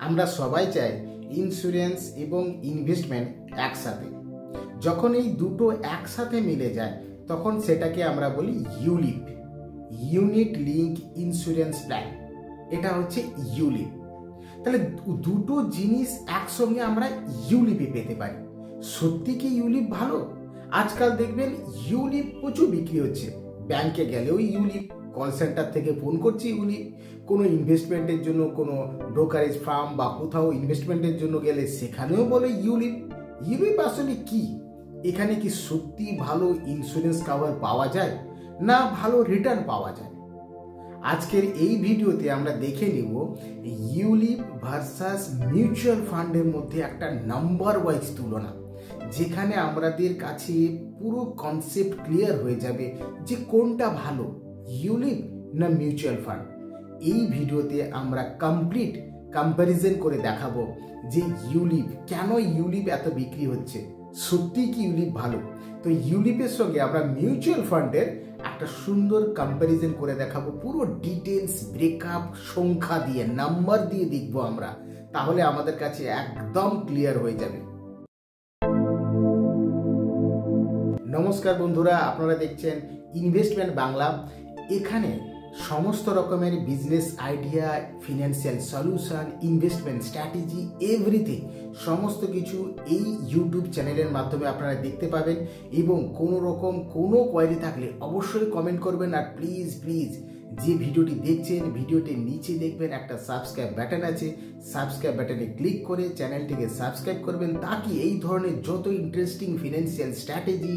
আমরা সবাই চাই ইন্স্যুরেন্স এবং ইনভেস্টমেন্ট একসাথে। যখন এই দুটো একসাথে মিলে যায় তখন সেটাকে আমরা বলি ULIP, unit link insurance plan. এটা হচ্ছে ইউলিপ। তাহলে দুটো জিনিস একসঙ্গে আমরা ইউলিপে পেতে পারি। সত্যি কি ইউলিপ ভালো? আজকাল দেখবেন ইউলিপ প্রচুর বিক্রি হচ্ছে। ব্যাংকে গেলেও ইউলিপ, কল সেন্টার থেকে ফোন করছি ইউলিপ, কোনো ইনভেস্টমেন্টের জন্য কোনো ব্রোকারেজ ফার্ম বা কোথাও ইনভেস্টমেন্টের জন্য গেলে সেখানেও বলে ইউলিপ। ইউলিপ আসলে কি? এখানে কি সত্যি ভালো ইন্স্যুরেন্স কভার পাওয়া যায় না ভালো রিটার্ন পাওয়া যায়? আজকের এই ভিডিওতে আমরা দেখে নিব ইউলিপ ভার্সাস মিউচুয়াল ফান্ডের মধ্যে একটা নাম্বার ওয়াইজ তুলনা, যেখানে আমাদের কাছে পুরো কনসেপ্ট ক্লিয়ার হয়ে যাবে যে কোনটা ভালো, ইউলিপ না মিউচুয়াল ফান্ড। এই ভিডিওতে আমরা কমপ্লিট কম্প্যারিজন করে দেখাবো যে ইউলিপ কেন ইউলিপ এত বিক্রি হচ্ছে, সত্যি কি ইউলিপ ভালো। তো ইউলিপের সঙ্গে আমরা মিউচুয়াল ফান্ডের একটা সুন্দর কম্প্যারিজন করে দেখাবো, পুরো ডিটেলস ব্রেকআপ সংখ্যা দিয়ে নাম্বার দিয়ে দেখবো আমরা, তাহলে আমাদের কাছে একদম ক্লিয়ার হয়ে যাবে। নমস্কার বন্ধুরা, আপনারা দেখছেন ইনভেস্টমেন্ট বাংলা। এখানে সমস্ত রকমের business idea, financial solution, investment strategy, everything সমস্ত কিছু এই ইউটিউব চ্যানেলের মাধ্যমে আপনারা দেখতে পাবেন। এবং কোনো রকম কোনো কোয়ারি থাকলে অবশ্যই কমেন্ট করবেন। আর প্লিজ যে ভিডিওটি দেখছেন, ভিডিওটির নিচে দেখবেন একটা সাবস্ক্রাইব বাটন আছে, সাবস্ক্রাইব বাটনে ক্লিক করে চ্যানেলটিকে সাবস্ক্রাইব করবেন, তাকি এই ধরনের যত ইন্টারেস্টিং ফিনান্সিয়াল স্ট্র্যাটেজি,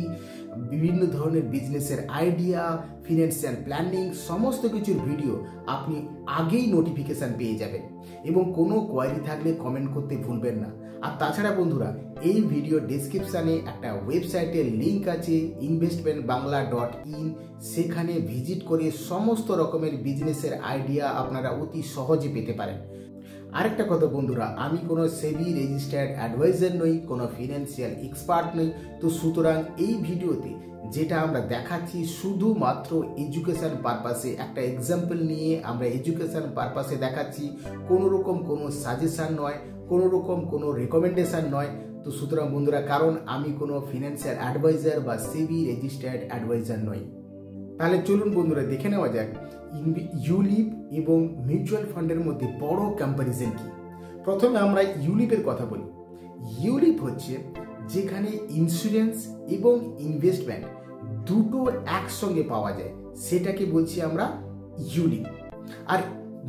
বিভিন্ন ধরনের বিজনেসের আইডিয়া, ফিনান্সিয়াল প্ল্যানিং সমস্ত কিছুর ভিডিও আপনি আগেই নোটিফিকেশান পেয়ে যাবেন। এবং কোনো কোয়ারি থাকলে কমেন্ট করতে ভুলবেন না। আর তাছাড়া বন্ধুরা, এই ভিডিও ডেসক্রিপশানে একটা ওয়েবসাইটের লিঙ্ক আছে investmentbangla.in, সেখানে ভিজিট করে সমস্ত রকমের বিজনেসের আইডিয়া আপনারা অতি সহজে পেতে পারেন। আরেকটা কথা বন্ধুরা, আমি কোনো সেবি রেজিস্টার্ড অ্যাডভাইজার নই, কোনো ফিনান্সিয়াল এক্সপার্ট নই। তো সুতরাং এই ভিডিওতে যেটা আমরা দেখাচ্ছি শুধুমাত্র এডুকেশন পারপাসে, একটা এক্সাম্পল নিয়ে আমরা এডুকেশন পারপাসে দেখাচ্ছি, কোনো রকম কোনো সাজেশান নয়, কোনো রকম কোনো রেকমেন্ডেশন নয়। তো সুতরাং বন্ধুরা, কারণ আমি কোনো ফিনান্সিয়াল অ্যাডভাইজার বা সেবি রেজিস্টার্ড অ্যাডভাইজার নই। তাহলে চলুন বন্ধুরা দেখে নেওয়া যাক ইউলিপ এবং মিউচুয়াল ফান্ডের মধ্যে বড় কম্প্যারিজন কি। প্রথমে আমরা ইউলিপের কথা বলি। ইউলিপ হচ্ছে যেখানে ইন্স্যুরেন্স এবং ইনভেস্টমেন্ট দুটো একসঙ্গে পাওয়া যায়, সেটাকে বলছি আমরা ইউলিপ। আর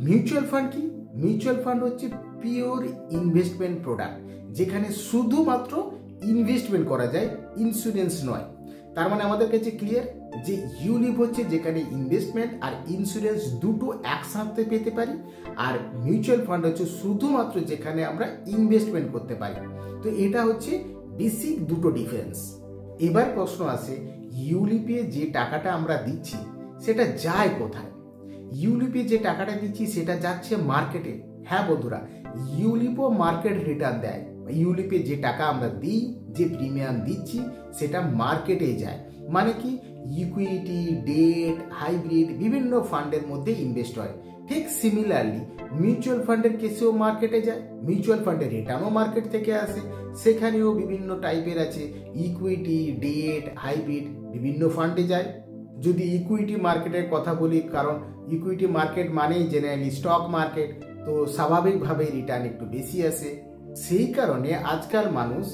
মিউচুয়াল ফান্ড কি? মিউচুয়াল ফান্ড হচ্ছে পিওর ইনভেস্টমেন্ট প্রোডাক্ট, যেখানে শুধুমাত্র ইনভেস্টমেন্ট করা যায়, ইন্স্যুরেন্স নয়। তার মানে আমাদের কাছে ক্লিয়ার যে ইউলিপ হচ্ছে যেখানে ইনভেস্টমেন্ট আর ইন্স্যুরেন্স দুটো একসাথে পেতে পারি, আর মিউচুয়াল ফান্ড হচ্ছে শুধুমাত্র যেখানে আমরা ইনভেস্টমেন্ট করতে পারি। তো এটা হচ্ছে বেসিক দুটো ডিফারেন্স। এবার প্রশ্ন আসে, ইউলিপে যে টাকাটা আমরা দিচ্ছি সেটা যায় কোথায়? ইউলিপে যে টাকাটা দিচ্ছি সেটা যাচ্ছে মার্কেটে। হ্যাঁ বন্ধুরা, ইউলিপও মার্কেট রিটার্ন দেয়। ইউলিপে যে টাকা আমরা দিই, যে প্রিমিয়াম দিচ্ছি, সেটা মার্কেটে যায়। মানে কি, ইকুইটি, ডেট, হাইব্রিড বিভিন্ন ফান্ডের মধ্যে ইনভেস্ট হয়। ঠিক সিমিলারলি মিউচুয়াল ফান্ডের কেসেও মার্কেটে যায়। মিউচুয়াল ফান্ডের রিটার্নও মার্কেট থেকে আসে, সেখানেও বিভিন্ন টাইপের আছে, ইকুইটি, ডেট, হাইব্রিড বিভিন্ন ফান্ডে যায়। যদি ইকুইটি মার্কেটের কথা বলি, কারণ ইকুইটি মার্কেট মানেই জেনারেলি স্টক মার্কেট, তো স্বাভাবিকভাবেই রিটার্ন একটু বেশি আসে। সেই কারণে আজকাল মানুষ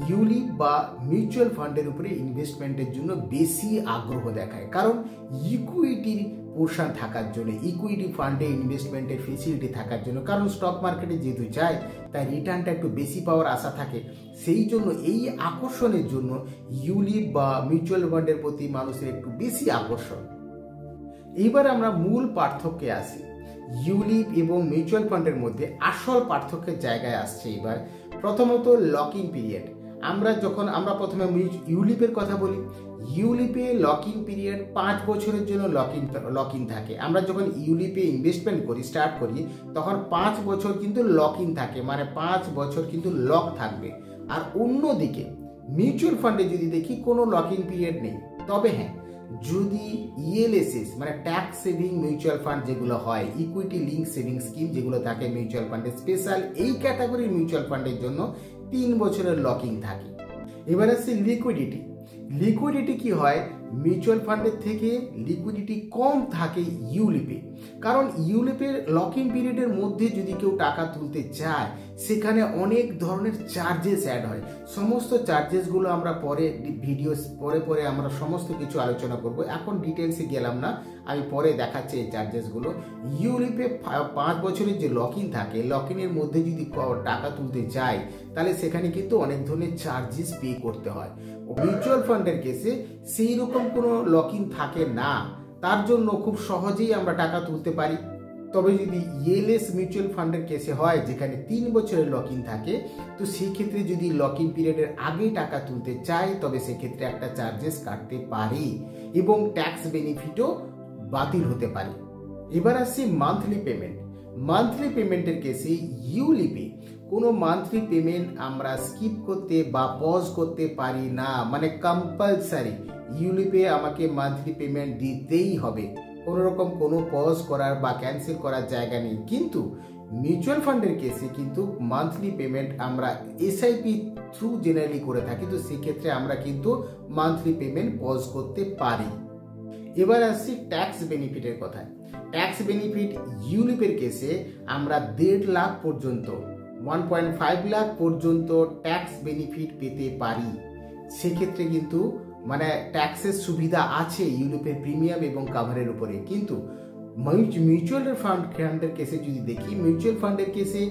ইউলিপ বা মিউচুয়াল ফান্ডের উপরে ইনভেস্টমেন্টের জন্য বেশি আগ্রহ দেখায়, কারণ ইকুইটির পোর্শন থাকার জন্য, ইকুইটি ফান্ডে ইনভেস্টমেন্টের ফেসিলিটি থাকার জন্য। কারণ স্টক মার্কেটে যেহেতু যায়, তাই রিটার্নটা একটু বেশি পাওয়ার আশা থাকে। সেই জন্য এই আকর্ষণের জন্য ইউলিপ বা মিউচুয়াল ফান্ডের প্রতি মানুষের একটু বেশি আকর্ষণ। এইবার আমরা মূল পার্থক্যে আসি। ইউলিপ এবং মিউচুয়াল ফান্ডের মধ্যে আসল পার্থক্যের জায়গায় আসছে। এবার প্রথমত লকিং পিরিয়ড। আমরা প্রথমে ইউলিপের কথা বলি। ইউলিপে লকিং পিরিয়ড 5 বছরের জন্য লকিং থাকে। আমরা যখন ইউলিপে ইনভেস্টমেন্ট স্টার্ট করি তখন 5 বছর কিন্তু লকিং থাকে, মানে 5 বছর কিন্তু লক থাকবে। আর অন্যদিকে মিউচুয়াল ফান্ডে যদি দেখি কোনো লকিং পিরিয়ড নেই। তবে হ্যাঁ, যদি ইএলএসএস মানে ট্যাক্স সেভিং মিউচুয়াল ফান্ড যেগুলো হয়, ইকুইটি লিঙ্ক সেভিং স্কিম যেগুলো থাকে মিউচুয়াল ফান্ডে, স্পেশাল এই ক্যাটাগরির মিউচুয়াল ফান্ডের জন্য 3 বছরের লকিং থাকে। এবার আসছে লিকুইডিটি। লিকুইডিটি কি হয়, মিউচুয়াল ফান্ডের থেকে লিকুইডিটি কম থাকে ইউলিপে, কারণ ইউলিপের লকিং পিরিয়ডের মধ্যে যদি কেউ টাকা তুলতে চায় সেখানে অনেক ধরনের চার্জেস অ্যাড হয়। সমস্ত চার্জেসগুলো আমরা পরে পরে আমরা সমস্ত কিছু আলোচনা করব, এখন ডিটেলসে গেলাম না, আমি পরে দেখাচ্ছি এই চার্জেসগুলো। ইউলিপে 5 বছরের যে লকিং থাকে, লকিংয়ের মধ্যে যদি টাকা তুলতে চায় তাহলে সেখানে কিন্তু অনেক ধরনের চার্জেস পে করতে হয়। মিউচুয়াল ফান্ডের কেসে সেই রকম কোনো লকিং থাকে না, তার জন্য খুব সহজেই আমরা টাকা তুলতে পারি। তবে যদি ইএলএস মিউচুয়াল ফান্ডের কেসে হয় যেখানে 3 বছরের লকিং থাকে, তো সেই ক্ষেত্রে যদি লকিং পিরিয়ডের আগে টাকা তুলতে চাই তবে সেক্ষেত্রে একটা চার্জেস কাটতে পারে এবং ট্যাক্স বেনিফিটও বাতিল হতে পারে। এবার আসছি মান্থলি পেমেন্ট। মান্থলি পেমেন্টের কেসে ইউলিপে কোনো মান্থলি পেমেন্ট আমরা স্কিপ করতে বা পজ করতে পারি না, মানে কম্পালসারি ইউলিপে আমাকে মান্থলি পেমেন্ট দিতেই হবে, কোনো রকম কোনো পজ করার বা ক্যান্সেল করার জায়গা নেই। কিন্তু মিউচুয়াল ফান্ডের কেসে কিন্তু মান্থলি পেমেন্ট আমরা এসআইপি থ্রু জেনারেলি করে থাকি, তো সেক্ষেত্রে আমরা কিন্তু মান্থলি পেমেন্ট পজ করতে পারি। এবার আসছি ট্যাক্স বেনিফিটের কথায়। ট্যাক্স বেনিফিট ইউলিপের কেসে আমরা 1.5 লাখ পর্যন্ত 1.5 লাখ পর্যন্ত ট্যাক্স বেনিফিট পেতে পারি। সেক্ষেত্রে কিন্তু মানে ট্যাক্সের সুবিধা আছে ইউলিপের প্রিমিয়াম এবং কাভারের উপরে। কিন্তু মিউচুয়াল ফান্ডের কেসে যদি দেখি, মিউচুয়াল ফান্ডের কেসে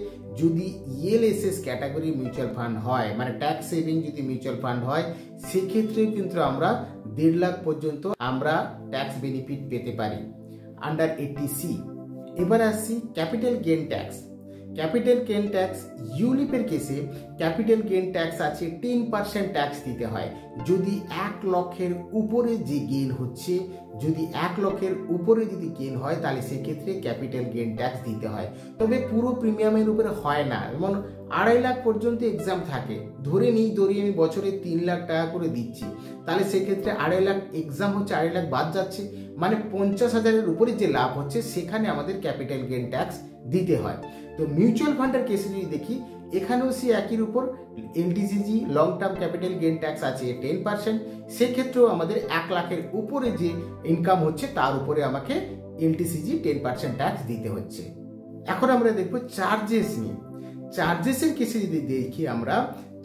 যদি ইএলএসএস ক্যাটাগরি মিউচুয়াল ফান্ড হয়, মানে ট্যাক্স সেভিং যদি মিউচুয়াল ফান্ড হয়, সেক্ষেত্রে কিন্তু আমরা 1.5 লাখ পর্যন্ত আমরা ট্যাক্স বেনিফিট পেতে পারি আন্ডার 80C। এবার আসছি capital gain tax. Capital gain tax ইউলিপের কেসে ক্যাপিটাল গেইন ট্যাক্স আছে 10% ট্যাক্স দিতে হয় যদি 1 লক্ষের উপরে যে গেইন হচ্ছে, যদি 1 লক্ষের উপরে যদি গেইন হয় তাহলে সেক্ষেত্রে ক্যাপিটাল গেইন ট্যাক্স দিতে হয়। তবে পুরো প্রিমিয়ামের উপরে হয় না, যেমন 2.5 লাখ পর্যন্ত এক্সাম থাকে। ধরে আমি বছরে 3 লাখ টাকা করে দিচ্ছি, তাহলে সেক্ষেত্রে 2.5 লাখ এক্সাম হচ্ছে, 2.5 লাখ বাদ যাচ্ছে, মানে 50,000-এর উপরে যে লাভ হচ্ছে সেখানে আমাদের ক্যাপিটাল গেইন ট্যাক্স দিতে হয়। তো মিউচুয়াল ফান্ডের কেসে যদি দেখি, এখানেও সে একইর উপর LTCG long term capital gain tax আছে 10%, সেক্ষেত্রেও আমাদের 1 লাখের উপরে যে ইনকাম হচ্ছে তার উপরে আমাকে এলটিসিজি 10% ট্যাক্স দিতে হচ্ছে। এখন আমরা দেখব চার্জেস নিয়ে। চার্জেসের কেসে যদি দেখি আমরা,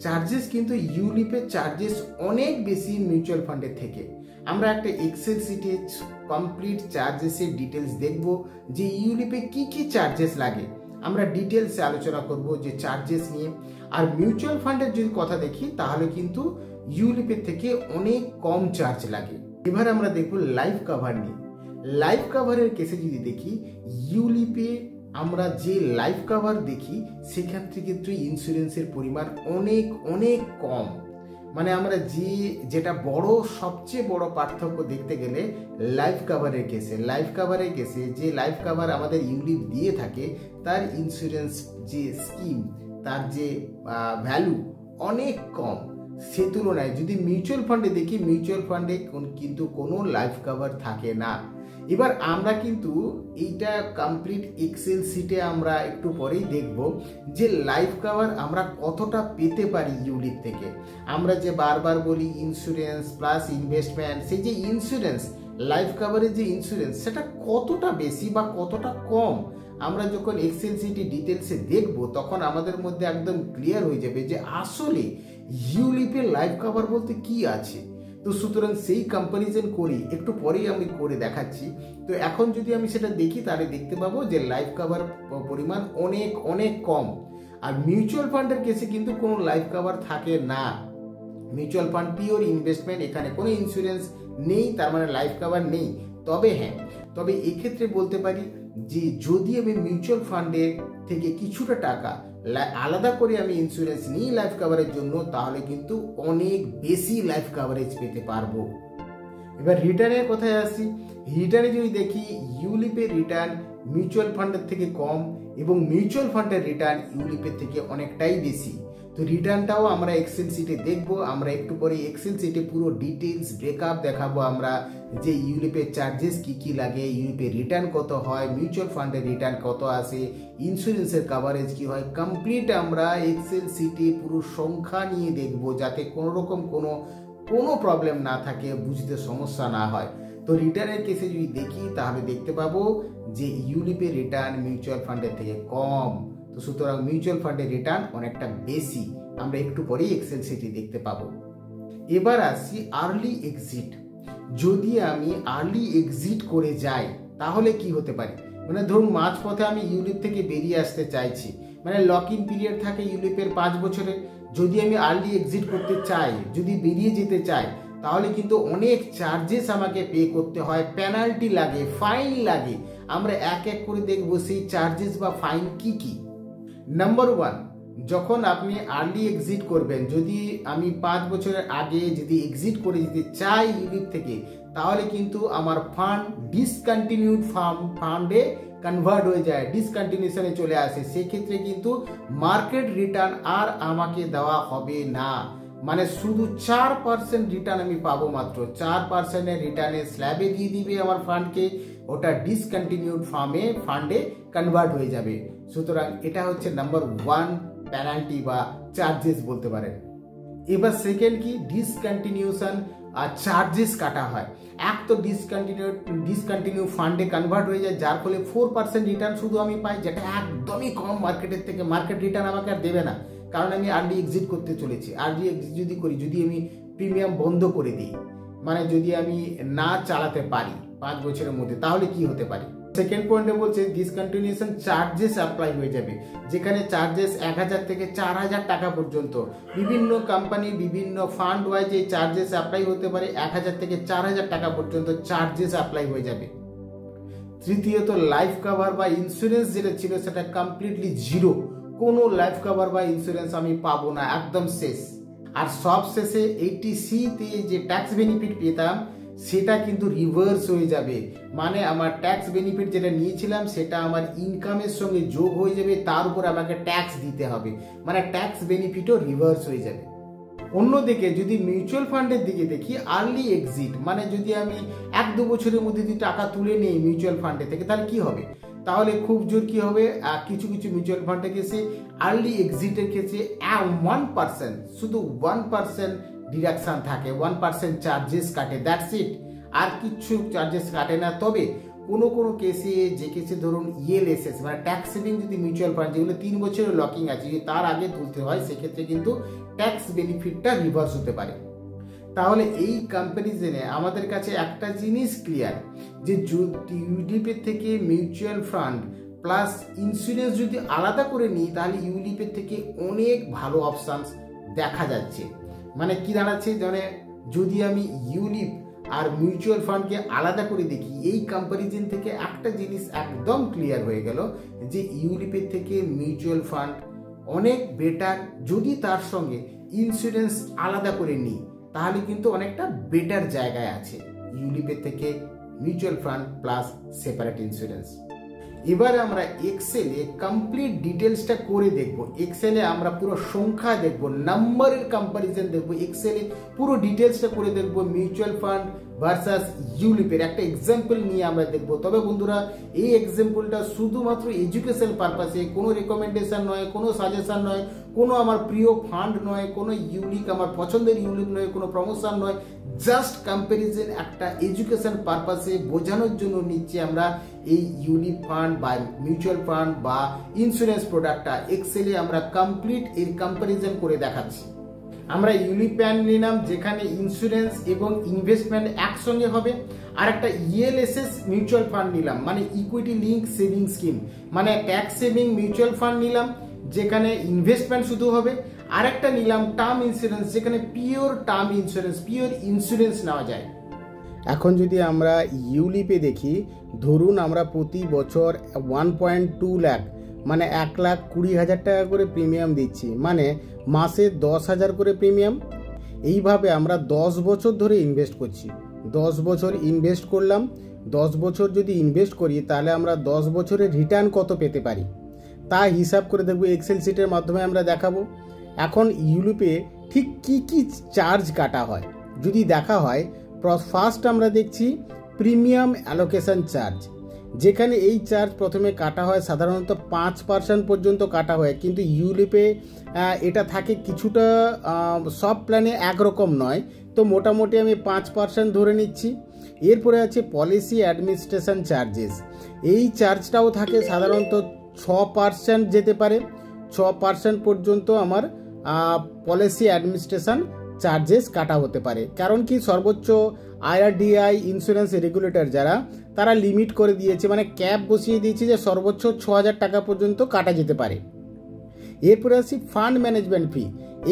চার্জেস কিন্তু ইউলিপের চার্জেস অনেক বেশি মিউচুয়াল ফান্ডের থেকে। আমরা একটা এক্সেল শিটে কমপ্লিট চার্জেসের ডিটেলস দেখব যে ইউলিপে কি কি চার্জেস লাগে, আমরা ডিটেলসে আলোচনা করব যে চার্জেস নিয়ে। আর মিউচুয়াল ফান্ডের যদি কথা দেখি তাহলে কিন্তু ইউলিপের থেকে অনেক কম চার্জ লাগে। এবার আমরা দেখব লাইফ কাভার নিয়ে। লাইফ কাভারের কেসে যদি দেখি, ইউলিপে আমরা যে লাইফ কাভার দেখি সেক্ষেত্রে কিন্তু ইন্স্যুরেন্সের পরিমাণ অনেক অনেক কম। মানে আমরা যেটা সবচেয়ে বড় পার্থক্য দেখতে গেলে লাইফ কাভারের কেসে যে লাইফ কাভার আমাদের ইউলিপ দিয়ে থাকে তার ইন্স্যুরেন্স যে স্কিম, তার যে ভ্যালু অনেক কম। সে তুলনায় যদি মিউচুয়াল ফান্ডে দেখি, মিউচুয়াল ফান্ডে কিন্তু কোনো লাইফ কাভার থাকে না। এবার আমরা কিন্তু এইটা কমপ্লিট এক্সেল শিটে আমরা একটু পরেই দেখব যে লাইফ কভার আমরা কতটা পেতে পারি ইউলিপ থেকে। আমরা যে বারবার বলি ইন্স্যুরেন্স প্লাস ইনভেস্টমেন্ট, সেই যে ইন্স্যুরেন্স লাইফ কভারের যে ইন্স্যুরেন্স সেটা কতটা বেশি বা কতটা কম, আমরা যখন এক্সেল শিটে ডিটেলসে দেখব তখন আমাদের মধ্যে একদম ক্লিয়ার হয়ে যাবে যে আসলে ইউলিপের লাইফ কভার বলতে কি আছে। তো সুতরাং সেই কম্পারিজন করি, একটু পরেই আমি করে দেখাচ্ছি। তো এখন যদি আমি সেটা দেখি তাহলে দেখতে পাবো যে লাইফ কভার পরিমাণ অনেক অনেক কম। আর মিউচুয়াল ফান্ডের কেসে কিন্তু কোনো লাইফ কভার থাকে না। মিউচুয়াল ফান্ড পিওর ইনভেস্টমেন্ট, এখানে কোনো ইন্স্যুরেন্স নেই, তার মানে লাইফ কভার নেই। তবে এক্ষেত্রে বলতে পারি যে যদি আমি মিউচুয়াল ফান্ডের থেকে কিছুটা টাকা আলাদা করে আমি ইন্স্যুরেন্স নিই লাইফ কভারের জন্য, তাহলে কিন্তু অনেক বেশি লাইফ কভারেজ পেতে পারবো। এবার রিটার্নের কথায় আসি। রিটার্নে যদি দেখি, ইউলিপের রিটার্ন মিউচুয়াল ফান্ডের থেকে কম এবং মিউচুয়াল ফান্ডের রিটার্ন ইউলিপের থেকে অনেকটাই বেশি। তো রিটার্নটাও আমরা এক্সেল শিটে দেখবো। আমরা একটু পরে এক্সেল শিটে পুরো ডিটেলস ব্রেকআপ দেখাবো আমরা, যে ইউলিপের চার্জেস কি কি লাগে, ইউলিপের রিটার্ন কত হয়, মিউচুয়াল ফান্ডের রিটার্ন কত আসে, ইন্স্যুরেন্সের কভারেজ কি হয়, কমপ্লিট আমরা এক্সেল শিটে পুরো সংখ্যা নিয়ে দেখবো, যাতে কোনো রকম কোনো প্রবলেম না থাকে, বুঝতে সমস্যা না হয়। তো রিটার্নের কেসে যদি দেখি তাহলে দেখতে পাবো যে ইউলিপের রিটার্ন মিউচুয়াল ফান্ডের থেকে কম, তো সুতরাং মিউচুয়াল ফান্ডের রিটার্ন অনেকটা বেশি, আমরা একটু পরেই এক্সেল শিটে দেখতে পাবো। এবার আসি আর্লি এক্সিট। যদি আমি আর্লি এক্সিট করে যাই তাহলে কি হতে পারে, মানে ধরুন মাঝপথে আমি ইউলিপ থেকে বেরিয়ে আসতে চাইছি, মানে লক ইন পিরিয়ড থাকে ইউলিপের 5 বছরে, যদি আমি আর্লি এক্সিট করতে চাই, যদি বেরিয়ে যেতে চাই, তাহলে কিন্তু অনেক চার্জেস আমাকে পে করতে হয়, পেনাল্টি লাগে, ফাইন লাগে। আমরা এক এক করে দেখবো সেই চার্জেস বা ফাইন কি কি। নাম্বার 1, যখন আপনি আর্লি এক্সিট করবেন, যদি আমি 5 বছরের আগে যদি এক্সিট করে যেতে চাই ইউলিপ থেকে, তাহলে কিন্তু আমার ফান্ড ডিসকন্টিনিউড ফান্ডে কনভার্ট হয়ে যায়, ডিসকন্টিনিউশনে চলে আসে। সেক্ষেত্রে কিন্তু মার্কেট রিটার্ন আর আমাকে দেওয়া হবে না, মানে শুধু 4% রিটার্ন আমি পাবো, মাত্র 4% রিটার্নের স্ল্যাবে দিয়ে দিবে আমার ফান্ডকে, ওটা ডিসকন্টিনিউড ফান্ডে কনভার্ট হয়ে যাবে। সুতরাং এটা হচ্ছে নাম্বার 1 পেনাল্টি বা চার্জেস বলতে পারেন। এবার সেকেন্ড কি, ডিসকন্টিনিউশন আর চার্জেস কাটা হয়। এক তো ডিসকন্টিনিউ ফান্ডে কনভার্ট হয়ে যায়, যার ফলে 4% রিটার্ন শুধু আমি পাই, যেটা একদমই কম মার্কেটের থেকে। মার্কেট রিটার্ন আমাকে আর দেবে না, কারণ আমি আর্লি এক্সিট করতে চলেছি। আর্লি এক্সিট যদি করি, যদি আমি প্রিমিয়াম বন্ধ করে দিই, মানে যদি আমি না চালাতে পারি 5 বছরের মধ্যে, তাহলে কি হতে পারে। সেকেন্ড পয়েন্টে বলছে ডিসকন্টিনিউশন চার্জেস অ্যাপ্লাই হয়ে যাবে, যেখানে চার্জেস 1000 থেকে 4000 টাকা পর্যন্ত। বিভিন্ন কোম্পানি বিভিন্ন ফান্ড ওয়াইজ এই চার্জেস অ্যাপ্লাই হতে পারে, 1000 থেকে 4000 টাকা পর্যন্ত চার্জেস অ্যাপ্লাই হয়ে যাবে। তৃতীয়ত লাইফ কভার বা ইন্স্যুরেন্স যেটা ছিল সেটা কমপ্লিটলি জিরো, কোনো লাইফ কভার বা ইন্স্যুরেন্স আমি পাবো না, একদম শেষ। আর সব শেষে 80C-তে যে ট্যাক্স বেনিফিট পেতাম সেটা কিন্তু রিভার্স হয়ে যাবে, মানে আমার ট্যাক্স বেনিফিট যেটা নিয়েছিলাম সেটা আমার ইনকামের সঙ্গে যোগ হয়ে যাবে, তার উপর আমাকে ট্যাক্স দিতে হবে, মানে ট্যাক্স বেনিফিটও রিভার্স হয়ে যাবে। অন্যদিকে যদি মিউচুয়াল ফান্ডের দিকে দেখি, আর্লি এক্সিট মানে যদি আমি 1-2 বছরের মধ্যে যদি টাকা তুলে নিই মিউচুয়াল ফান্ডে থেকে, তাহলে কি হবে, তাহলে খুব জোর কি হবে, কিছু মিউচুয়াল ফান্ডের ক্ষেত্রে আর্লি এক্সিটের ক্ষেত্রে 1%, শুধু 1% ডিডাকশন থাকে, 1% চার্জেস কাটে, দ্যাটস ইট, আর কিছু চার্জেস কাটে না। তবে কোনো কেসে, যে কেসে ধরুন ELSS মানে ট্যাক্স সেভিং যদি মিউচুয়াল ফান্ড, যেগুলো 3 বছরের লকিং আছে, যদি তার আগে তুলতে হয়, সেক্ষেত্রে কিন্তু ট্যাক্স বেনিফিটটা রিভার্স হতে পারে। তাহলে এই কম্প্যারিজনে আমাদের কাছে একটা জিনিস ক্লিয়ার, যে ইউলিপের থেকে মিউচুয়াল ফান্ড প্লাস ইন্স্যুরেন্স যদি আলাদা করে নিই, তাহলে ইউলিপের থেকে অনেক ভালো অপশানস দেখা যাচ্ছে। মানে কি দাঁড়াচ্ছে, মানে যদি আমি ইউলিপ আর মিউচুয়াল ফান্ডকে আলাদা করে দেখি, এই কম্প্যারিজন থেকে একটা জিনিস একদম ক্লিয়ার হয়ে গেল, যে ইউলিপের থেকে মিউচুয়াল ফান্ড অনেক বেটার। যদি তার সঙ্গে ইন্স্যুরেন্স আলাদা করে নিই, তাহলে কিন্তু অনেকটা বেটার জায়গায় আছে ইউলিপের থেকে mutual fund plus separate insurance. এবারে আমরা এক্সেলে কমপ্লিট ডিটেলসটা করে দেখব। এক্সেলে আমরা পুরো সংখ্যা দেখব, নাম্বারের কম্পারিজন দেখব, এক্সেলে পুরো ডিটেলসটা করে দেখব মিউচুয়াল ফান্ড ভার্সাস ইউলিপের একটা এক্সাম্পল নিয়ে আমরা দেখব। তবে বন্ধুরা, এই এক্সাম্পলটা শুধুমাত্র এডুকেশন পারপাসে, কোনো রেকমেন্ডেশন নয়, কোনো সাজেশন নয়, কোনো আমার প্রিয় ফান্ড নয়, কোনো ইউনিক আমার পছন্দের ইউনিক নয়, কোনো প্রমোশন নয়, জাস্ট কম্প্যারিজন একটা এডুকেশন পারপাসে বোঝানোর জন্য নিচ্ছে আমরা এই ইউনিক ফান্ড বা মিউচুয়াল ফান্ড বা ইন্স্যুরেন্স প্রোডাক্টটা এক্সেলে আমরা কমপ্লিট এর কম্প্যারিজন করে দেখাচ্ছি। আমরা ইউনিক প্ল্যান নিলাম, যেখানে ইন্স্যুরেন্স এবং ইনভেস্টমেন্ট একসঙ্গে হবে, আর একটা ELSS মিউচুয়াল ফান্ড নিলাম, মানে ইকুইটি লিঙ্ক সেভিং স্কিম, মানে ট্যাক্স সেভিং মিউচুয়াল ফান্ড নিলাম, যেখানে ইনভেস্টমেন্ট শুধু হবে। আরেকটা নিলাম টার্ম ইন্স্যুরেন্স, যেখানে pure term insurance, pure insurance নেওয়া যায়। এখন যদি আমরা ইউলিপে দেখি, ধরুন আমরা প্রতি বছর 1.2 লাখ মানে 1,20,000 টাকা করে প্রিমিয়াম দিচ্ছি, মানে মাসে 10,000 করে প্রিমিয়াম। এইভাবে আমরা 10 বছর ধরে ইনভেস্ট করছি। 10 বছর ইনভেস্ট করলাম, 10 বছর যদি ইনভেস্ট করি, তাহলে আমরা 10 বছরের রিটার্ন কত পেতে পারি তা হিসাব করে দেখব। এক্সেল শিটের মাধ্যমে আমরা দেখাবো। এখন ইউলিপে ঠিক কি চার্জ কাটা হয় যদি দেখা হয়, ফার্স্ট আমরা দেখছি প্রিমিয়াম অ্যালোকেশন চার্জ, যেখানে এই চার্জ প্রথমে কাটা হয় সাধারণত 5% পর্যন্ত কাটা হয়, কিন্তু ইউলিপে এটা থাকে কিছুটা, সব প্ল্যানে একরকম নয়, তো মোটামুটি আমি 5% ধরে নিচ্ছি। এরপরে আছে পলিসি অ্যাডমিনিস্ট্রেশন চার্জেস, এই চার্জটাও থাকে সাধারণত 6% যেতে পারে, 6% পর্যন্ত আমার পলিসি অ্যাডমিনিস্ট্রেশন চার্জেস কাটা হতে পারে। কারণ কি, সর্বোচ্চ IRDAI ইন্স্যুরেন্স রেগুলেটর যারা, তারা লিমিট করে দিয়েছে, মানে ক্যাপ বসিয়ে দিয়েছে যে সর্বোচ্চ 6,000 টাকা পর্যন্ত কাটা যেতে পারে। এরপরে আসি ফান্ড ম্যানেজমেন্ট ফি,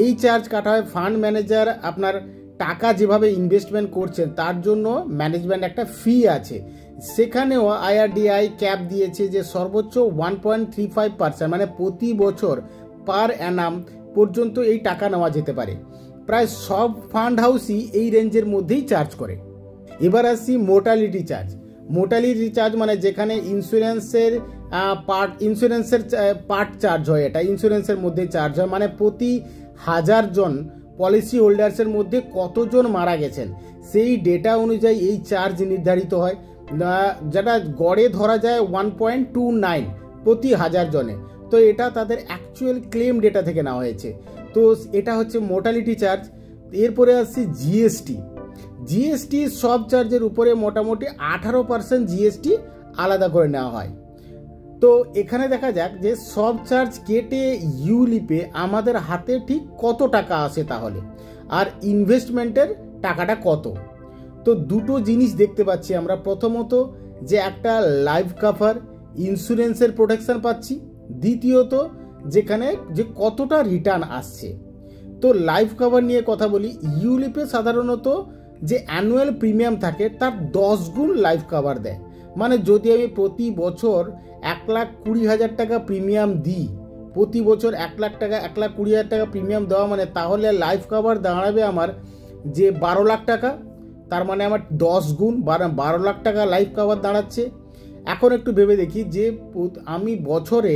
এই চার্জ কাটা হয় ফান্ড ম্যানেজার আপনার টাকা যেভাবে ইনভেস্টমেন্ট করছেন তার জন্য ম্যানেজমেন্ট একটা ফি আছে, সেখানেও IRDAI ক্যাপ দিয়েছে যে সর্বোচ্চ 1.35%, মানে প্রতি বছর পার অ্যানাম পর্যন্ত এই টাকা নেওয়া যেতে পারে। প্রায় সব ফান্ড হাউসই এই রেঞ্জের মধ্যেই চার্জ করে। এবার আসি মোর্টালিটি চার্জ। মোর্টালিটি চার্জ মানে যেখানে ইন্স্যুরেন্সের পার্ট চার্জ হয়, এটা ইন্স্যুরেন্সের মধ্যে চার্জ হয়, মানে প্রতি 1000 জন পলিসি হোল্ডার্সের মধ্যে কতজন মারা গেছেন সেই ডেটা অনুযায়ী এই চার্জ নির্ধারিত হয়, যেটা গড়ে ধরা যায় 1.29 প্রতি 1000 জনে। তো এটা তাদের অ্যাকচুয়াল ক্লেম ডেটা থেকে নেওয়া হয়েছে, তো এটা হচ্ছে মোর্টালিটি চার্জ। এরপরে আসছে জিএসটি সব চার্জের উপরে মোটামুটি 18% জিএসটি আলাদা করে নেওয়া হয়। তো এখানে দেখা যাক যে সব চার্জ কেটে ইউলিপে আমাদের হাতে ঠিক কত টাকা আসে তাহলে, আর ইনভেস্টমেন্টের টাকাটা কত। তো দুটো জিনিস দেখতে পাচ্ছি আমরা, প্রথমত যে একটা লাইফ কভার ইন্স্যুরেন্সের প্রোটেকশন পাচ্ছি, দ্বিতীয়ত যেখানে যে কতটা রিটার্ন আসছে। তো লাইফ কভার নিয়ে কথা বলি, ইউলিপে সাধারণত যে অ্যানুয়াল প্রিমিয়াম থাকে তার 10 গুণ লাইফ কভার দেয়, মানে যদি আমি প্রতি বছর 1,20,000 টাকা প্রিমিয়াম দিই, প্রতি বছর 1,20,000 টাকা প্রিমিয়াম দেওয়া, মানে তাহলে লাইফ কভার দাঁড়াবে আমার যে 12 লাখ টাকা, তার মানে আমার 10 গুণ 12 লাখ টাকা লাইফ কভার দাঁড়াচ্ছে। এখন একটু ভেবে দেখি যে আমি বছরে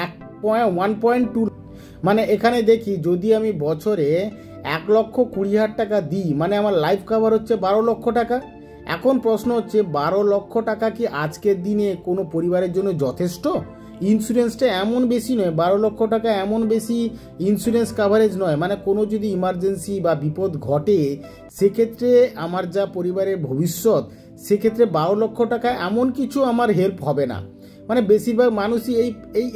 1.2, মানে এখানে দেখি যদি আমি বছরে 1,20,000 টাকা দিই, মানে আমার লাইফ কভার হচ্ছে 12 লক্ষ টাকা। এখন প্রশ্ন হচ্ছে 12 লক্ষ টাকা কি আজকের দিনে কোনো পরিবারের জন্য যথেষ্ট? ইন্স্যুরেন্সটা এমন বেশি নয়, 12 লক্ষ টাকা এমন বেশি ইন্স্যুরেন্স কাভারেজ নয়, মানে কোনো যদি ইমার্জেন্সি বা বিপদ ঘটে সেক্ষেত্রে আমার যা পরিবারের ভবিষ্যৎ, সেক্ষেত্রে 12 লক্ষ টাকা এমন কিছু আমার হেল্প হবে না। মানে বেশিরভাগ মানুষই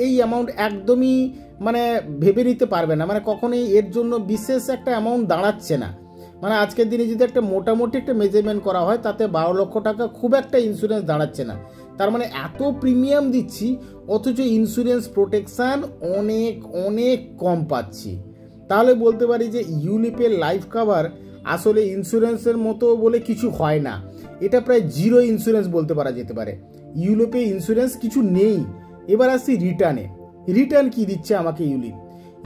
এই অ্যামাউন্ট একদমই মানে ভেবে নিতে পারবে না, মানে কখনোই এর জন্য বিশেষ একটা অ্যামাউন্ট দাঁড়াচ্ছে না। মানে আজকের দিনে যদি একটা মোটামুটি একটা মেজারমেন্ট করা হয় তাতে 12 লক্ষ টাকা খুব একটা ইন্স্যুরেন্স দাঁড়াচ্ছে না। তার মানে এত প্রিমিয়াম দিচ্ছি অথচ ইন্স্যুরেন্স প্রোটেকশান অনেক অনেক কম পাচ্ছি। তাহলে বলতে পারি যে ইউলিপের লাইফ কভার আসলে ইন্স্যুরেন্সের মতো বলে কিছু হয় না, এটা প্রায় জিরো ইন্স্যুরেন্স বলতে পারা যেতে পারে। ইউলিপে ইন্স্যুরেন্স কিছু নেই। এবার আসছি রিটার্ন কি দিচ্ছে আমাকে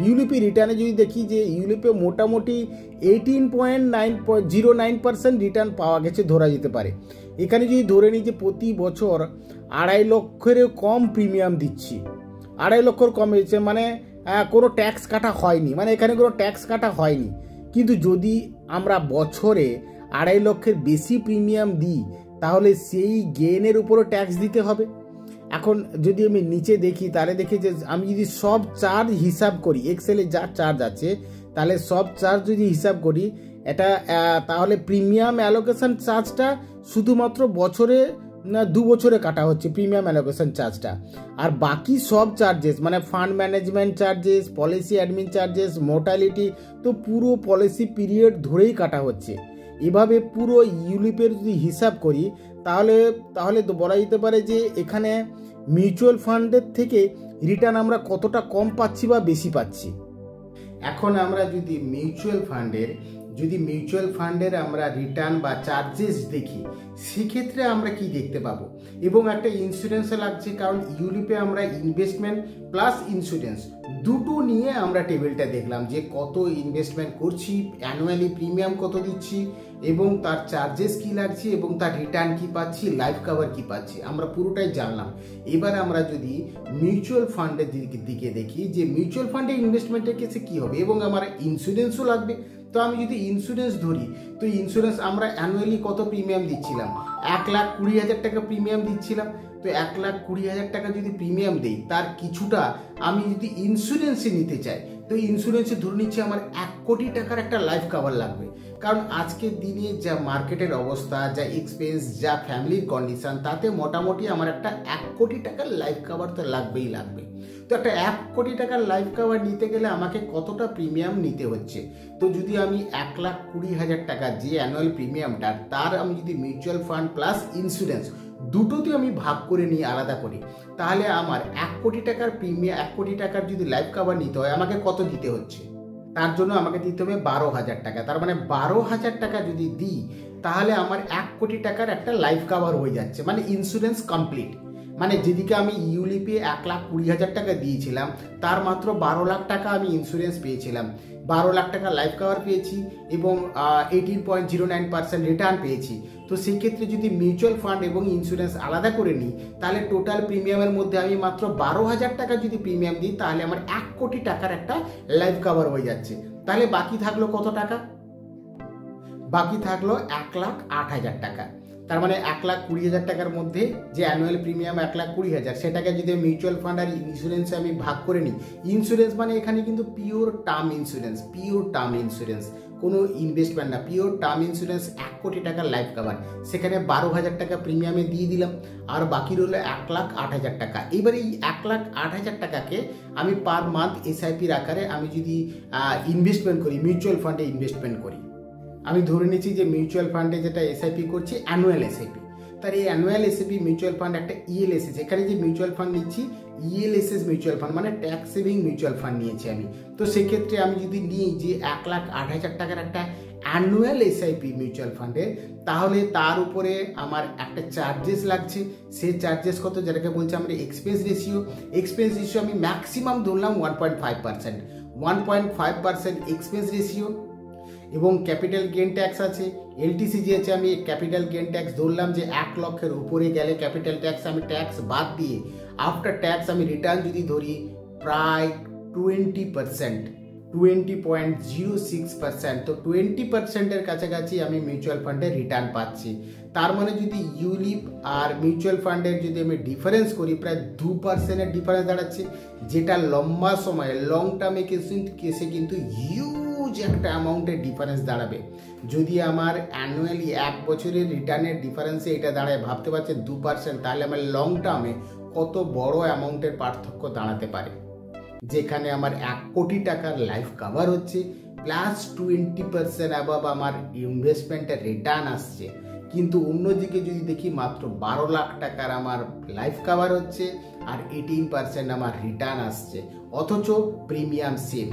ইউলিপে রিটার্নে যদি দেখি যে ইউলিপে মোটামুটি 18.09% রিটার্ন পাওয়া গেছে ধরা যেতে পারে। এখানে যদি ধরে নিই যে প্রতি বছর 2.5 লক্ষেরও কম প্রিমিয়াম দিচ্ছি, 2.5 লক্ষর কম হয়েছে, মানে কোনো ট্যাক্স কাটা হয়নি, মানে এখানে কোনো ট্যাক্স কাটা হয়নি। কিন্তু যদি আমরা বছরে 2.5 লক্ষের বেশি প্রিমিয়াম দিই তাহলে সেই গেইনের উপরও ট্যাক্স দিতে হবে। এখন যদি আমি নিচে দেখি তাহলে দেখি যে আমি যদি সব চার্জ হিসাব করি, এক্সেলে যা চার্জ আছে তাহলে সব চার্জ যদি হিসাব করি এটা, তাহলে প্রিমিয়াম অ্যালোকেশন চার্জটা শুধুমাত্র বছরে 2 বছরে কাটা হচ্ছে প্রিমিয়াম অ্যালোকেশন চার্জটা, আর বাকি সব চার্জেস মানে fund management charges, policy admin charges, mortality, তো পুরো পলিসি পিরিয়ড ধরেই কাটা হচ্ছে। এভাবে পুরো ইউলিপের যদি হিসাব করি তাহলে তো বলা যেতে পারে যে এখানে মিউচুয়াল ফান্ডের থেকে রিটার্ন আমরা কতটা কম পাচ্ছি বা বেশি পাচ্ছি। এখন আমরা যদি মিউচুয়াল ফান্ডের যদি মিউচুয়াল ফান্ডের আমরা রিটার্ন বা চার্জেস দেখি, সেক্ষেত্রে আমরা কি দেখতে পাবো, এবং একটা ইন্স্যুরেন্সও লাগছে, কারণ ইউলিপে আমরা ইনভেস্টমেন্ট প্লাস ইন্স্যুরেন্স দুটো নিয়ে আমরা টেবিলটা দেখলাম যে কত ইনভেস্টমেন্ট করছি, অ্যানুয়ালি প্রিমিয়াম কত দিচ্ছি, এবং তার চার্জেস কি লাগছে, এবং তার রিটার্ন কি পাচ্ছি, লাইফ কভার কি পাচ্ছি, আমরা পুরোটাই জানলাম। এবার আমরা যদি মিউচুয়াল ফান্ডের দিকে দেখি যে মিউচুয়াল ফান্ডে ইনভেস্টমেন্টের কেসে কি হবে, এবং আমার ইন্স্যুরেন্সও লাগবে। তো আমি যদি ইন্স্যুরেন্স ধরি, তো ইন্স্যুরেন্স আমরা অ্যানুয়ালি কত প্রিমিয়াম দিচ্ছিলাম, 1,20,000 টাকা প্রিমিয়াম দিচ্ছিলাম। তো 1,20,000 টাকা যদি প্রিমিয়াম দেই, তার কিছুটা আমি যদি ইন্স্যুরেন্সে নিতে চাই, তো ইন্স্যুরেন্সে ধরে নিচ্ছে আমার 1 কোটি টাকার একটা লাইফ কভার লাগবে। কারণ আজকের দিনে যা মার্কেটের অবস্থা, যা এক্সপেন্স, যা ফ্যামিলির কন্ডিশন, তাতে মোটামুটি আমার একটা 1 কোটি টাকার লাইফ কভার তো লাগবেই লাগবে। তো একটা 1 কোটি টাকার লাইফ কভার নিতে গেলে আমাকে কতটা প্রিমিয়াম নিতে হচ্ছে? তো যদি আমি 1,20,000 টাকা যে অ্যানুয়াল প্রিমিয়ামটা, তার আমি যদি মিউচুয়াল ফান্ড প্লাস ইন্স্যুরেন্স দুটোতে আমি ভাগ করে নিই আলাদা করে, তাহলে আমার 1 কোটি টাকার প্রিমিয়াম, 1 কোটি টাকার যদি লাইফ কভার নিতে হয়, আমাকে কত দিতে হচ্ছে? তার জন্য আমাকে দিতে হবে 12,000 টাকা। তার মানে 12,000 টাকা যদি দিই, তাহলে আমার 1 কোটি টাকার একটা লাইফ কভার হয়ে যাচ্ছে, মানে ইন্স্যুরেন্স কমপ্লিট। মানে যেদিকে আমি ইউলিপে 1,20,000 টাকা দিয়েছিলাম, তার মাত্র 12 লাখ টাকা আমি ইন্স্যুরেন্স পেয়েছিলাম, 12 লাখ টাকা লাইফ কভার পেয়েছি, এবং 18.09% রিটার্ন পেয়েছি। তো সেই ক্ষেত্রে যদি মিউচুয়াল ফান্ড এবং ইন্স্যুরেন্স আলাদা করে নিই, তাহলে টোটাল প্রিমিয়ামের মধ্যে আমি মাত্র 12,000 টাকা যদি প্রিমিয়াম দিই, তাহলে আমার 1 কোটি টাকার একটা লাইফ কভার হয়ে যাচ্ছে। তাহলে বাকি থাকলো কত টাকা? বাকি থাকলো 1,08,000 টাকা। তার মানে 1,20,000 টাকার মধ্যে যে অ্যানুয়াল প্রিমিয়াম 1,20,000, সেটাকে যদি মিউচুয়াল ফান্ড আর ইন্স্যুরেন্সে আমি ভাগ করে নিই, ইন্স্যুরেন্স মানে এখানে কিন্তু pure term insurance, pure term insurance, কোনো ইনভেস্টমেন্ট না, পিওর টার্ম ইন্স্যুরেন্স 1 কোটি টাকার লাইফ কভার, সেখানে 12,000 টাকা প্রিমিয়ামে দিয়ে দিলাম, আর বাকি রইল 1,08,000 টাকা। এবার এই 1,08,000 টাকাকে আমি পার মান্থ এসআইপির আকারে আমি যদি ইনভেস্টমেন্ট করি, মিউচুয়াল ফান্ডে ইনভেস্টমেন্ট করি, আমি ধরে নিচ্ছি যে মিউচুয়াল ফান্ডে যেটা এসআইপি করছি অ্যানুয়াল এসআইপি, তার এই অ্যানুয়াল এসআইপি মিউচুয়াল ফান্ড একটা ইএলএসএস, এখানে যে মিউচুয়াল ফান্ড নিচ্ছি ইএলএসএস মিউচুয়াল ফান্ড, মানে ট্যাক্স সেভিং মিউচুয়াল ফান্ড নিয়েছি আমি। তো সেক্ষেত্রে আমি যদি নিই যে 1,08,000 টাকার একটা অ্যানুয়াল এসআইপি মিউচুয়াল ফান্ডে, তাহলে তার উপরে আমার একটা চার্জেস লাগছে। সেই চার্জেস কত? যেটাকে বলছি আমরা এক্সপেন্স রেশিও। এক্সপেন্স রেশিও আমি ম্যাক্সিমাম ধরলাম 1.5%, 1.5% এক্সপেন্স রেশিও, এবং ক্যাপিটাল গেন ট্যাক্স আছে, এলটিসি যে আছে, আমি ক্যাপিটাল গেন ট্যাক্স ধরলাম যে 1 লক্ষের উপরে গেলে ক্যাপিটাল ট্যাক্স, আমি ট্যাক্স বাদ দিয়ে আফটার ট্যাক্স আমি রিটার্ন যদি ধরি প্রায় 20%, 20.06%, তো 20%-এর কাছাকাছি আমি মিউচুয়াল ফান্ডে রিটার্ন পাচ্ছি। তার মানে যদি ইউলিপ আর মিউচুয়াল ফান্ডের যদি আমি ডিফারেন্স করি, প্রায় 2%-এর ডিফারেন্স দাঁড়াচ্ছে, যেটা লম্বা সময়ে লং টার্মে কেসে কিন্তু হিউজ একটা অ্যামাউন্টের ডিফারেন্স দাঁড়াবে। যদি আমার অ্যানুয়ালি 1 বছরের রিটার্নের ডিফারেন্সে এটা দাঁড়ায়, ভাবতে পারছেন 2%, তাহলে আমার লং টার্মে কত বড় অ্যামাউন্টের পার্থক্য দাঁড়াতে পারে। যেখানে আমার 1 কোটি টাকার লাইফ কভার হচ্ছে, প্লাস 20% অ্যাবাভ আমার ইনভেস্টমেন্টের রিটার্ন আসছে, কিন্তু অন্যদিকে যদি দেখি মাত্র 12 লাখ টাকার আমার লাইফ কভার হচ্ছে আর 18% আমার রিটার্ন আসছে, অথচ প্রিমিয়াম সেম।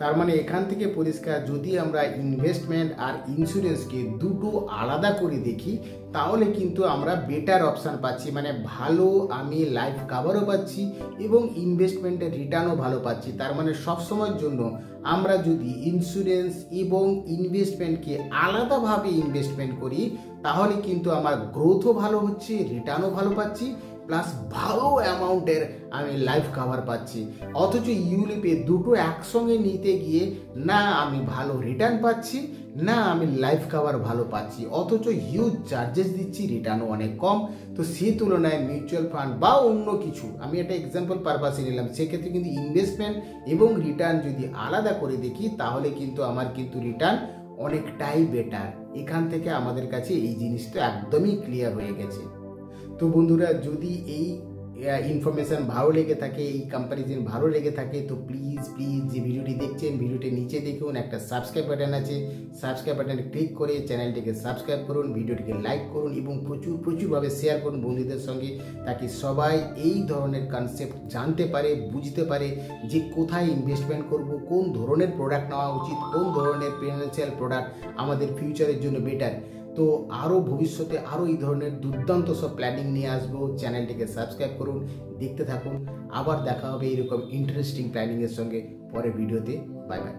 তার মানে এখান থেকে পরিষ্কার, যদি আমরা ইনভেস্টমেন্ট আর ইন্স্যুরেন্সকে দুটো আলাদা করে দেখি, তাহলে কিন্তু আমরা বেটার অপশান পাচ্ছি, মানে ভালো আমি লাইফ কভারও পাচ্ছি এবং ইনভেস্টমেন্টের রিটার্নও ভালো পাচ্ছি। তার মানে সবসময়ের জন্য আমরা যদি ইন্স্যুরেন্স এবং ইনভেস্টমেন্টকে আলাদাভাবে ইনভেস্টমেন্ট করি, তাহলে কিন্তু আমার গ্রোথও ভালো হচ্ছে, রিটার্নও ভালো পাচ্ছি, প্লাস ভালো অ্যামাউন্টের আমি লাইফ কভার পাচ্ছি। অথচ ইউলিপে দুটো একসঙ্গে নিতে গিয়ে না আমি ভালো রিটার্ন পাচ্ছি, না আমি লাইফ কভার ভালো পাচ্ছি, অথচ হিউজ চার্জেস দিচ্ছি, রিটার্নও অনেক কম। তো সেই তুলনায় মিউচুয়াল ফান্ড বা অন্য কিছু, আমি একটা এক্সাম্পল পারপাসে নিলাম, সেক্ষেত্রে কিন্তু ইনভেস্টমেন্ট এবং রিটার্ন যদি আলাদা করে দেখি, তাহলে কিন্তু আমার কিন্তু রিটার্ন অনেকটাই বেটার। এখান থেকে আমাদের কাছে এই জিনিসটা একদমই ক্লিয়ার হয়ে গেছে। তো বন্ধুরা, যদি এই ইনফরমেশন ভালো লেগে থাকে, এই কম্প্যারিজন ভালো লেগে থাকে, তো প্লিজ যে ভিডিওটি দেখতে দেখছেন ভিডিওটি নিচে দেখুন একটা সাবস্ক্রাইব বাটন আছে, সাবস্ক্রাইব বাটনে ক্লিক করে চ্যানেলটিকে সাবস্ক্রাইব করুন, ভিডিওটিকে লাইক করুন এবং প্রচুরভাবে শেয়ার করুন বন্ধুদের সঙ্গে, তাকে সবাই এই ধরনের কনসেপ্ট জানতে পারে, বুঝতে পারে যে কোথায় ইনভেস্টমেন্ট করব, কোন ধরনের প্রোডাক্ট নেওয়া উচিত, কোন ধরনের ফিনান্সিয়াল প্রোডাক্ট আমাদের ফিউচারের জন্য বেটার। তো আরও ভবিষ্যতে আরও এই ধরনের দুর্দান্ত সব প্ল্যানিং নিয়ে আসবো। চ্যানেলটিকে সাবস্ক্রাইব করুন, দেখতে থাকুন। আবার দেখা হবে এরকম ইন্টারেস্টিং প্ল্যানিংয়ের সঙ্গে পরের ভিডিওতে। Bye bye.